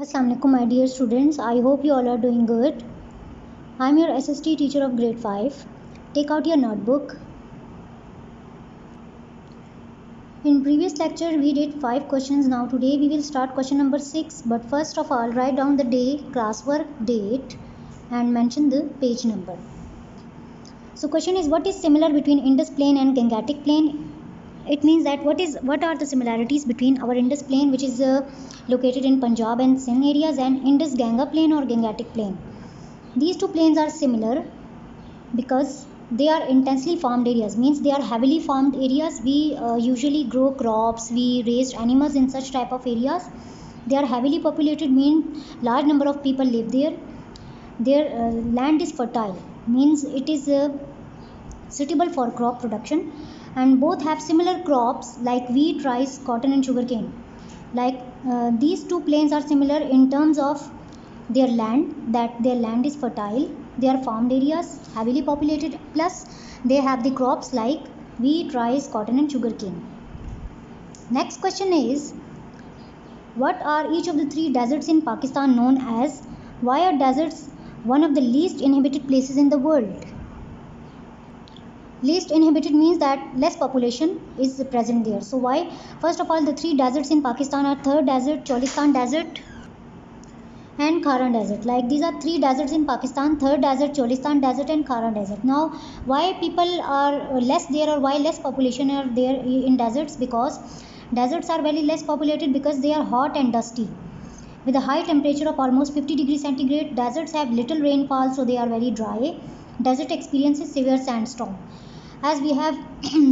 Assalamualaikum my dear students, I hope you all are doing good. I am your SST teacher of grade 5. Take out your notebook. In previous lecture we did 5 questions. Now today we will start question number 6. But first of all write down the day, classwork, date and mention the page number. So question is, what is similar between Indus plain and Gangetic plain? It means that what are the similarities between our Indus plain, which is located in Punjab and Sindh areas, and Indus Ganga plain or Gangetic plain. These two plains are similar because they are intensely farmed areas, means they are heavily farmed areas. We usually grow crops, we raise animals in such type of areas. They are heavily populated, mean large number of people live there. Their land is fertile, means it is suitable for crop production, and both have similar crops like wheat, rice, cotton and sugarcane. Like these two plains are similar in terms of their land, that their land is fertile, they are farmed areas, heavily populated, plus they have the crops like wheat, rice, cotton and sugarcane. Next question is, what are each of the 3 deserts in Pakistan known as? Why are deserts one of the least inhabited places in the world? Least inhabited means that less population is present there. So why? First of all, the 3 deserts in Pakistan are Thar Desert, Cholistan Desert and Kharan Desert. Like these are 3 deserts in Pakistan: Thar Desert, Cholistan Desert and Kharan Desert. Now why people are less there, or why less population are there in deserts? Because deserts are very less populated because they are hot and dusty. With a high temperature of almost 50 degrees centigrade, deserts have little rainfall, so they are very dry. Desert experiences severe sandstorm. As we have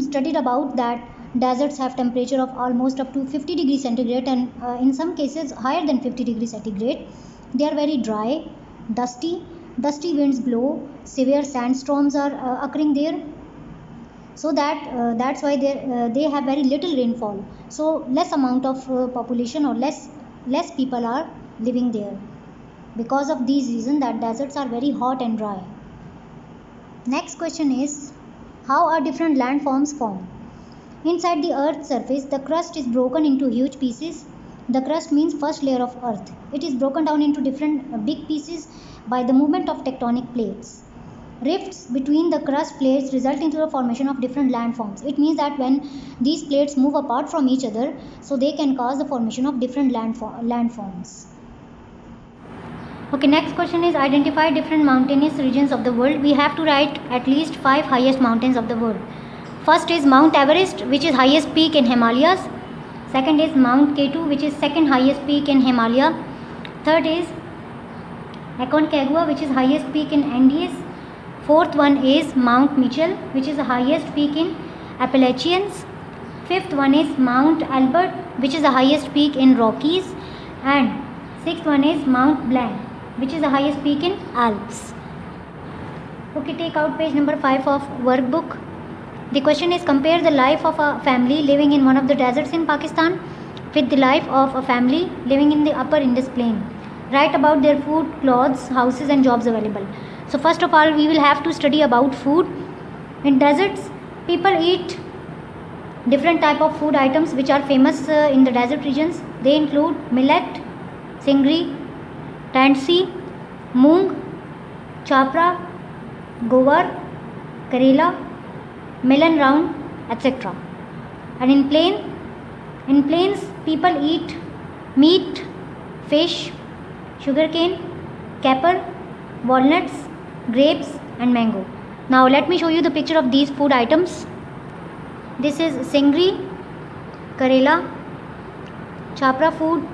studied about that deserts have temperature of almost up to 50 degrees centigrade, and in some cases higher than 50 degrees centigrade. They are very dry, dusty winds blow, severe sandstorms are occurring there, so that's why they have very little rainfall, so less amount of population, or less people are living there. Because of these reasons, that deserts are very hot and dry. Next question is, how are different landforms formed? Inside the earth's surface, the crust is broken into huge pieces. The crust means first layer of earth. It is broken down into different big pieces by the movement of tectonic plates. Rifts between the crust plates result into the formation of different landforms. It means that when these plates move apart from each other, so they can cause the formation of different landforms. Okay, next question is, identify different mountainous regions of the world. We have to write at least 5 highest mountains of the world. First is Mount Everest, which is highest peak in Himalayas. Second is Mount K2, which is second highest peak in Himalaya. Third is Aconcagua, which is highest peak in Andes. Fourth one is Mount Mitchell, which is the highest peak in Appalachians. Fifth one is Mount Albert, which is the highest peak in Rockies. And sixth one is Mount Blanc, which is the highest peak in Alps. Okay, take out page number 5 of workbook. The question is, compare the life of a family living in one of the deserts in Pakistan with the life of a family living in the upper Indus plain. Write about their food, clothes, houses and jobs available. So first of all, we will have to study about food. In deserts, people eat different type of food items which are famous in the desert regions. They include millet, singri, tansy, moong, chapra, gowar, karela, melon round, etc. And in plains people eat meat, fish, sugarcane, capper, walnuts, grapes and mango. Now let me show you the picture of these food items. This is singri, karela, chapra food,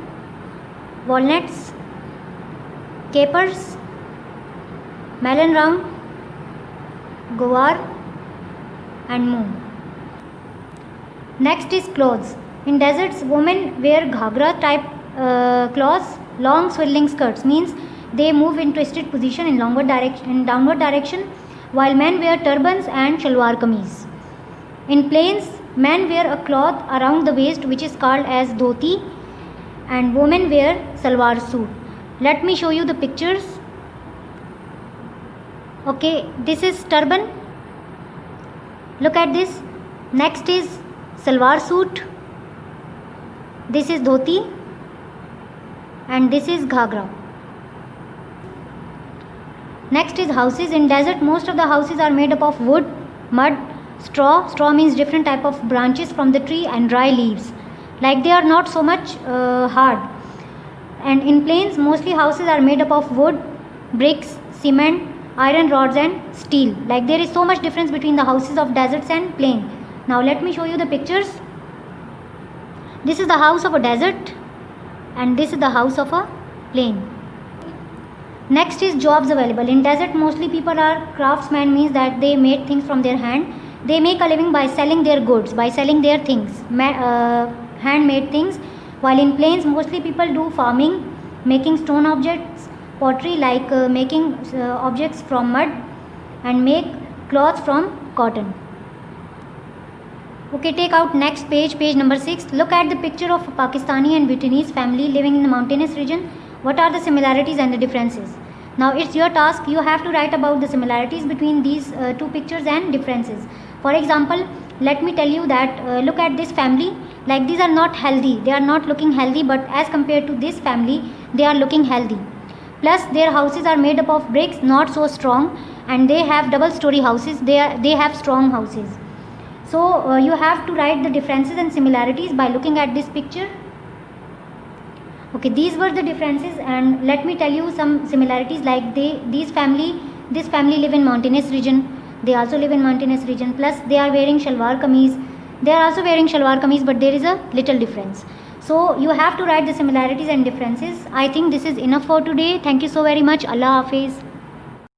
walnuts, capers, melon round, gowar and moong. Next is clothes. In deserts, women wear ghagra type clothes, long swirling skirts, means they move in twisted position in downward direction, while men wear turbans and shalwar kameez. In plains, men wear a cloth around the waist which is called as dhoti, and women wear salwar suit. Let me show you the pictures. Okay, this is turban. Look at this. Next is salwar suit. This is dhoti. and this is Ghagra. Next is houses. In desert, most of the houses are made up of wood, mud, straw. Straw means different type of branches from the tree, and dry leaves. Like they are not so much hard. And in plains, mostly houses are made up of wood, bricks, cement, iron rods and steel. Like there is so much difference between the houses of deserts and plain. Now let me show you the pictures. This is the house of a desert and this is the house of a plain. Next is jobs available. In desert, mostly people are craftsmen, means that they made things from their hand. They make a living by selling their goods, by selling their things, handmade things. While in plains, mostly people do farming, making stone objects, pottery, like making objects from mud, and make cloths from cotton. Okay, take out next page, page number 6. Look at the picture of a Pakistani and Bhutanese family living in the mountainous region. What are the similarities and the differences? Now it's your task. You have to write about the similarities between these two pictures and differences. For example, let me tell you that look at this family. Like these are not healthy. They are not looking healthy, but as compared to this family, they are looking healthy. Plus their houses are made up of bricks, not so strong, and they have double story houses. They have strong houses. So you have to write the differences and similarities by looking at this picture. Okay, these were the differences, and let me tell you some similarities. Like this family live in mountainous region. They also live in mountainous region. Plus they are wearing shalwar kameez. They are also wearing shalwar kameez, but there is a little difference. So you have to write the similarities and differences. I think this is enough for today. Thank you so very much. Allah Hafiz.